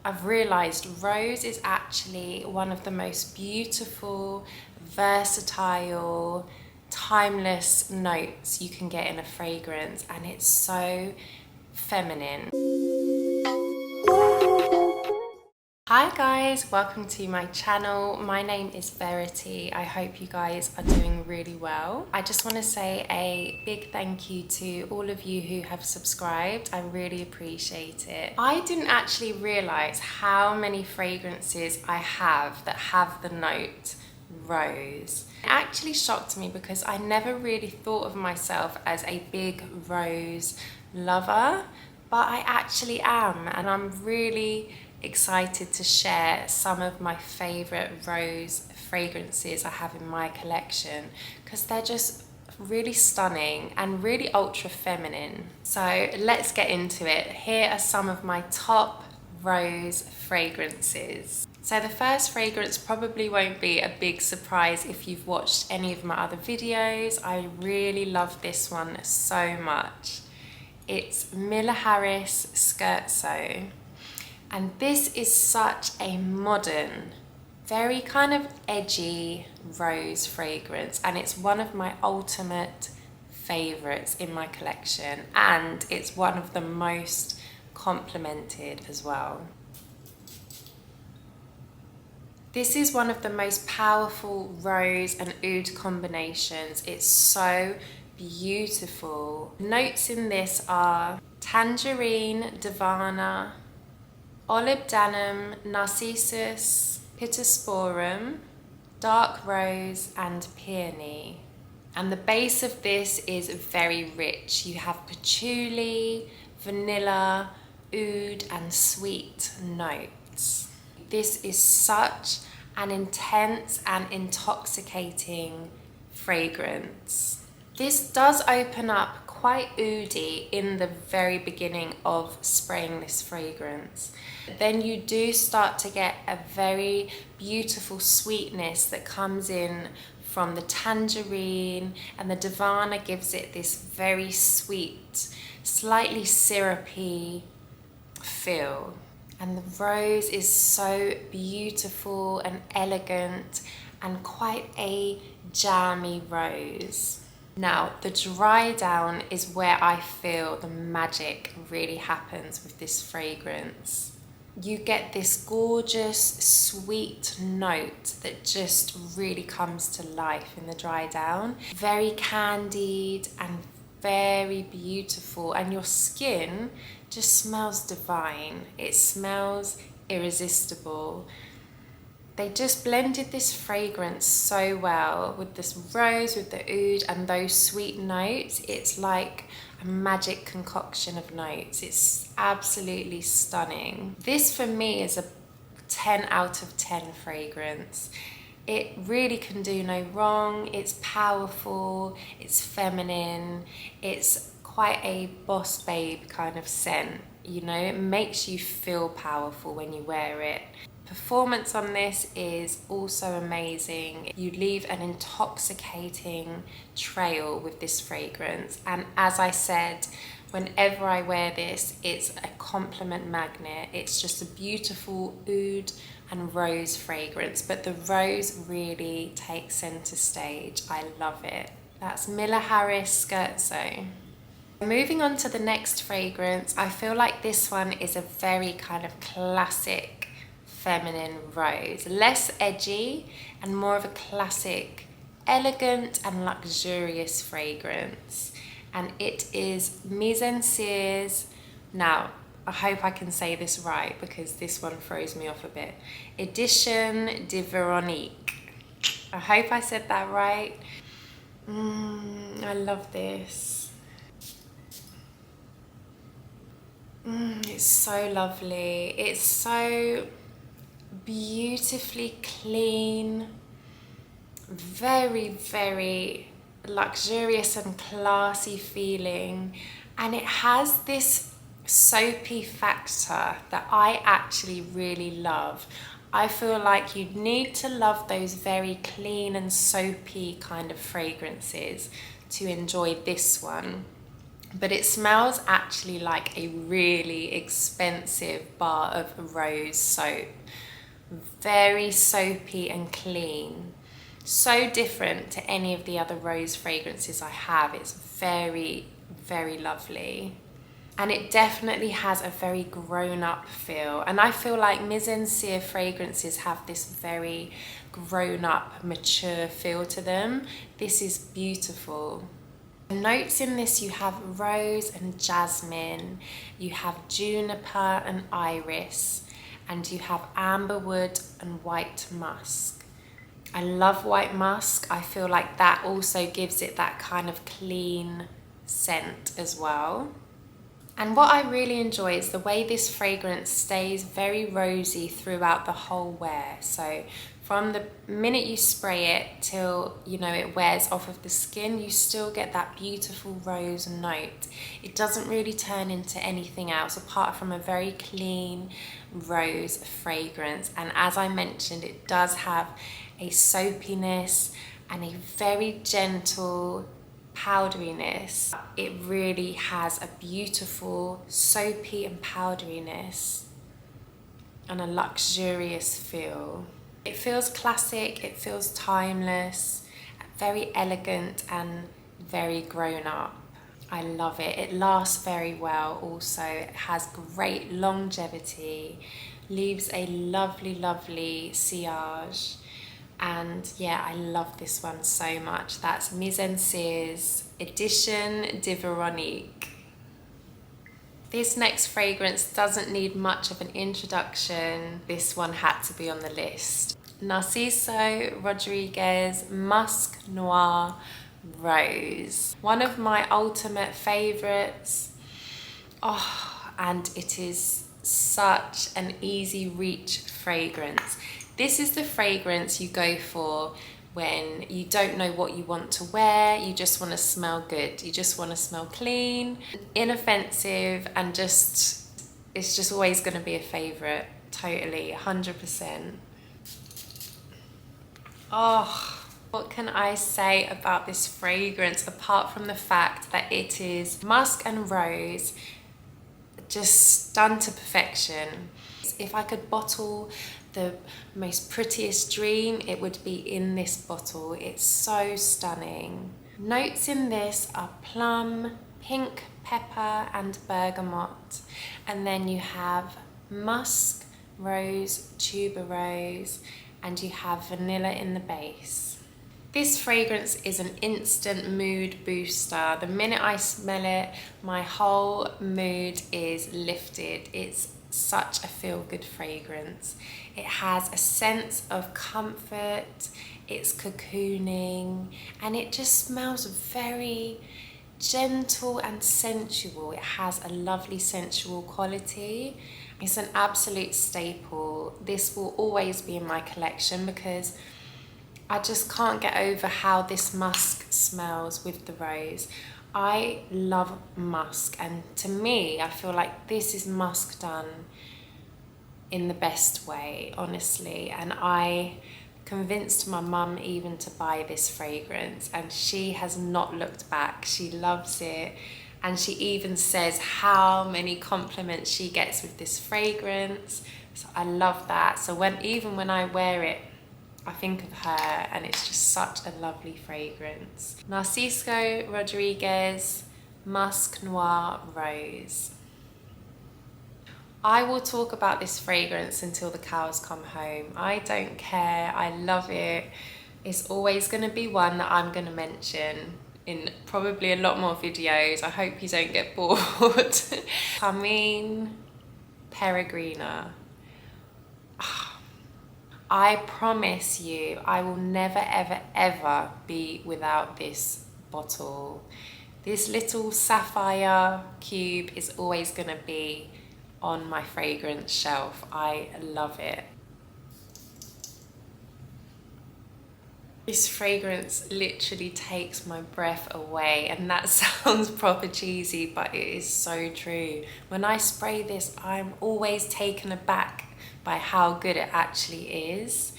I've realized rose is actually one of the most beautiful, versatile, timeless notes you can get in a fragrance, and it's so feminine. Hi guys, welcome to my channel. My name is Verity. I hope you guys are doing really well. I just want to say a big thank you to all of you who have subscribed. I really appreciate it. I didn't actually realize how many fragrances I have that have the note rose. It actually shocked me because I never really thought of myself as a big rose lover, but I actually am, and I'm really excited to share some of my favorite rose fragrances I have in my collection because they're just really stunning and really ultra feminine. So let's get into it. Here are some of my top rose fragrances. So the first fragrance probably won't be a big surprise if you've watched any of my other videos. I really love this one so much. It's Miller Harris Scherzo. And this is such a modern, very kind of edgy rose fragrance, and it's one of my ultimate favorites in my collection, and it's one of the most complimented as well. This is one of the most powerful rose and oud combinations. It's so beautiful. Notes in this are tangerine, Delina, olibanum, narcissus, pittosporum, dark rose, and peony. And the base of this is very rich. You have patchouli, vanilla, oud, and sweet notes. This is such an intense and intoxicating fragrance. This does open up quite oudy in the very beginning of spraying this fragrance. Then you do start to get a very beautiful sweetness that comes in from the tangerine, and the Delina gives it this very sweet, slightly syrupy feel. And the rose is so beautiful and elegant and quite a jammy rose. Now, the dry down is where I feel the magic really happens with this fragrance. You get this gorgeous, sweet note that just really comes to life in the dry down. Very candied and very beautiful, and your skin just smells divine. It smells irresistible. They just blended this fragrance so well with this rose, with the oud, and those sweet notes. It's like a magic concoction of notes. It's absolutely stunning. This for me is a 10 out of 10 fragrance. It really can do no wrong. It's powerful, it's feminine, it's quite a boss babe kind of scent. You know, it makes you feel powerful when you wear it. Performance on this is also amazing. You leave an intoxicating trail with this fragrance, and as I said, whenever I wear this, it's a compliment magnet. It's just a beautiful oud and rose fragrance, but the rose really takes center stage. I love it. That's Miller Harris Scherzo. Moving on to the next fragrance, I feel like this one is a very kind of classic feminine rose, less edgy and more of a classic, elegant and luxurious fragrance, and it is Mizensir's, now I hope I can say this right because this one throws me off a bit, Edition de Veronique. I hope I said that right. I love this. It's so lovely. It's so beautifully clean, very, very luxurious and classy feeling, and it has this soapy factor that I actually really love. I feel like you need to love those very clean and soapy kind of fragrances to enjoy this one. but it smells actually like a really expensive bar of rose soap. Very soapy and clean. So different to any of the other rose fragrances I have. It's very, very lovely. And it definitely has a very grown-up feel. And I feel like Mizensir fragrances have this very grown-up, mature feel to them. This is beautiful. The notes in this, you have rose and jasmine, you have juniper and iris, and you have amberwood and white musk. I love white musk. I feel like that also gives it that kind of clean scent as well. And what I really enjoy is the way this fragrance stays very rosy throughout the whole wear. So from the minute you spray it till, you know, it wears off of the skin, you still get that beautiful rose note. It doesn't really turn into anything else apart from a very clean rose fragrance. And as I mentioned, it does have a soapiness and a very gentle powderiness. It really has a beautiful soapy and powderiness and a luxurious feel. It feels classic, it feels timeless, very elegant and very grown up. I love it. It lasts very well also. It has great longevity, leaves a lovely, lovely sillage. And yeah, I love this one so much. That's Mizensir's Edition de Veronique. This next fragrance doesn't need much of an introduction. This one had to be on the list. Narciso Rodriguez Musc Noir Rose. One of my ultimate favorites. Oh, and it is such an easy reach fragrance. This is the fragrance you go for when you don't know what you want to wear, you just want to smell good, you just want to smell clean, inoffensive, and it's just always going to be a favorite, totally, 100%. Oh, what can I say about this fragrance apart from the fact that it is musk and rose, just done to perfection. If I could bottle the most prettiest dream, it would be in this bottle. It's so stunning. Notes in this are plum, pink pepper and bergamot, and then you have musk, rose, tuberose, and you have vanilla in the base. This fragrance is an instant mood booster. The minute I smell it, my whole mood is lifted. It's such a feel-good fragrance. It has a sense of comfort, it's cocooning, and it just smells very gentle and sensual. It has a lovely sensual quality. It's an absolute staple. This will always be in my collection because I just can't get over how this musk smells with the rose. I love musk, and to me, I feel like this is musk done in the best way, honestly. And I convinced my mum even to buy this fragrance, and she has not looked back. She loves it, and she even says how many compliments she gets with this fragrance. So I love that. So even when I wear it, I think of her, and it's just such a lovely fragrance. Narciso Rodriguez Musc Noir Rose. I will talk about this fragrance until the cows come home. I don't care, I love it. It's always gonna be one that I'm gonna mention in probably a lot more videos. I hope you don't get bored. Thameen Peregrina. I promise you, I will never, ever, ever be without this bottle. This little sapphire cube is always gonna be on my fragrance shelf. I love it. This fragrance literally takes my breath away, and that sounds proper cheesy, but it is so true. When I spray this, I'm always taken aback by how good it actually is.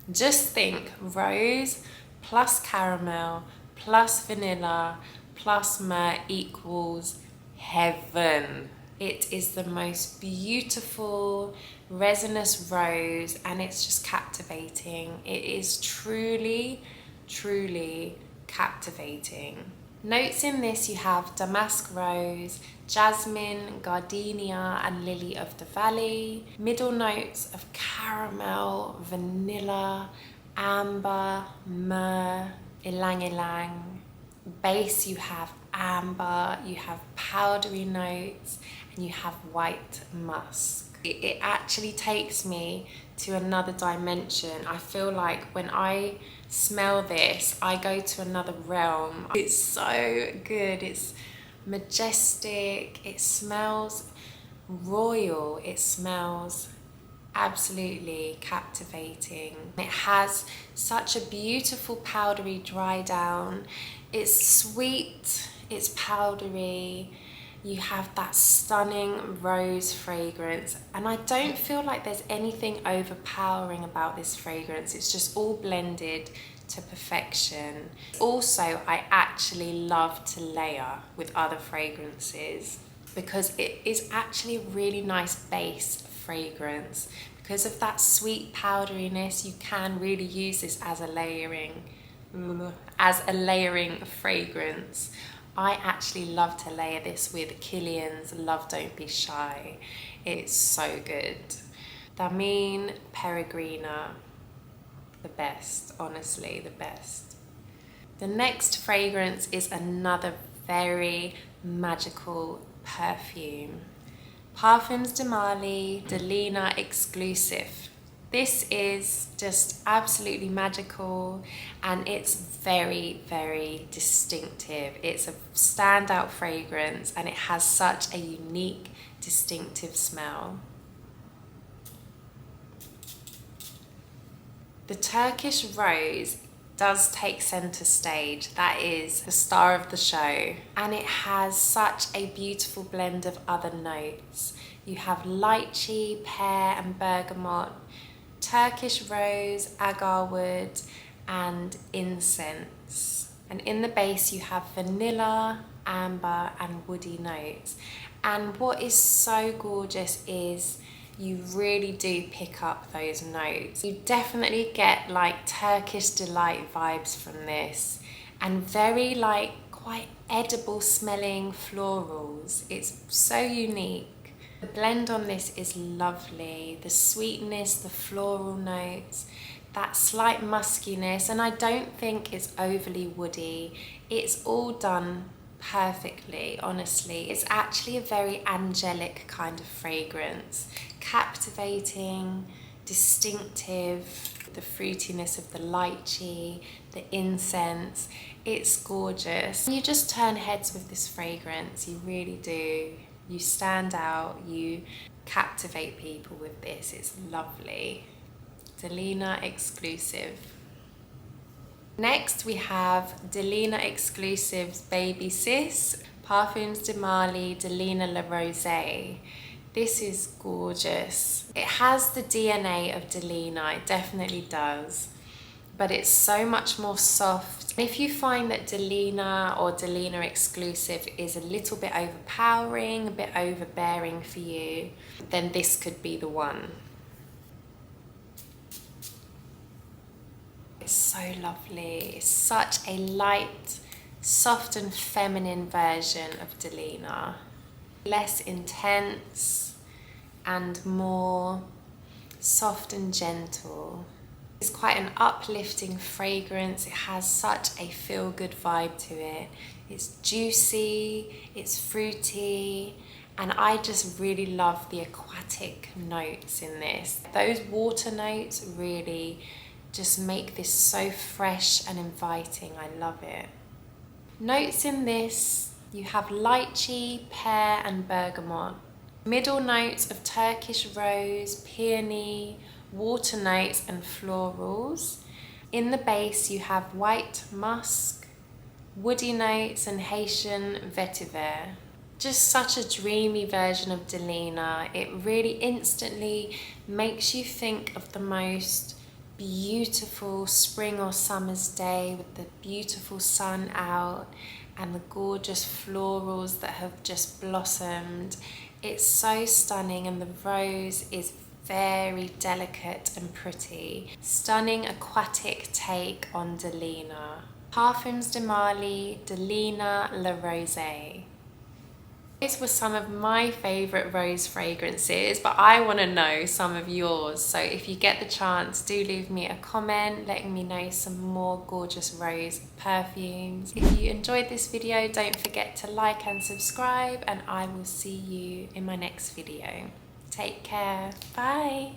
Just think rose plus caramel plus vanilla plus myrrh equals heaven. It is the most beautiful resinous rose, and it's just captivating. It is truly, truly captivating. Notes in this, you have damask rose, jasmine, gardenia, and lily of the valley. Middle notes of caramel, vanilla, amber, myrrh, ylang ylang. Base, you have amber, you have powdery notes, and you have white musk. It actually takes me to another dimension. I feel like when I smell this, I go to another realm. It's so good. It's majestic. It smells royal. It smells absolutely captivating. It has such a beautiful powdery dry down. It's sweet, it's powdery. You have that stunning rose fragrance, and I don't feel like there's anything overpowering about this fragrance. It's just all blended to perfection. Also, I actually love to layer with other fragrances because it is actually a really nice base fragrance. Because of that sweet powderiness, you can really use this as a layering fragrance. I actually love to layer this with Kilian's Love Don't Be Shy. It's so good. Thameen Peregrina, the best, honestly, the best. The next fragrance is another very magical perfume. Parfums de Marley, Delina Exclusif. This is just absolutely magical, and it's very, very distinctive. It's a standout fragrance, and it has such a unique, distinctive smell. The Turkish rose does take center stage. That is the star of the show, and it has such a beautiful blend of other notes. You have lychee, pear and bergamot, Turkish rose, agar wood and incense. And in the base you have vanilla, amber and woody notes. And what is so gorgeous is you really do pick up those notes. You definitely get like Turkish delight vibes from this, and very like quite edible smelling florals. It's so unique. The blend on this is lovely. The sweetness, the floral notes, that slight muskiness, and I don't think it's overly woody. It's all done perfectly, honestly. It's actually a very angelic kind of fragrance. Captivating, distinctive, the fruitiness of the lychee, the incense. It's gorgeous. You just turn heads with this fragrance, you really do. You stand out, you captivate people with this. It's lovely. Delina Exclusif. Next we have Delina Exclusif's Baby Sis, Parfums de Marley, Delina La Rosée. This is gorgeous. It has the DNA of Delina, it definitely does, but it's so much more soft. If you find that Delina or Delina Exclusif is a little bit overpowering, a bit overbearing for you, then this could be the one. It's so lovely. It's such a light, soft and feminine version of Delina. Less intense and more soft and gentle. It's quite an uplifting fragrance. It has such a feel-good vibe to it. It's juicy, it's fruity, and I just really love the aquatic notes in this. Those water notes really just make this so fresh and inviting. I love it. Notes in this, you have lychee, pear and bergamot. Middle notes of Turkish rose, peony, water notes and florals. In the base you have white musk, woody notes and Haitian vetiver. Just such a dreamy version of Delina. It really instantly makes you think of the most beautiful spring or summer's day with the beautiful sun out, and the gorgeous florals that have just blossomed. It's so stunning, and the rose is very delicate and pretty. Stunning aquatic take on Delina. Parfums de Marley, Delina La Rosée. These were some of my favourite rose fragrances, but I want to know some of yours. So if you get the chance, do leave me a comment letting me know some more gorgeous rose perfumes. If you enjoyed this video, don't forget to like and subscribe, and I will see you in my next video. Take care. Bye.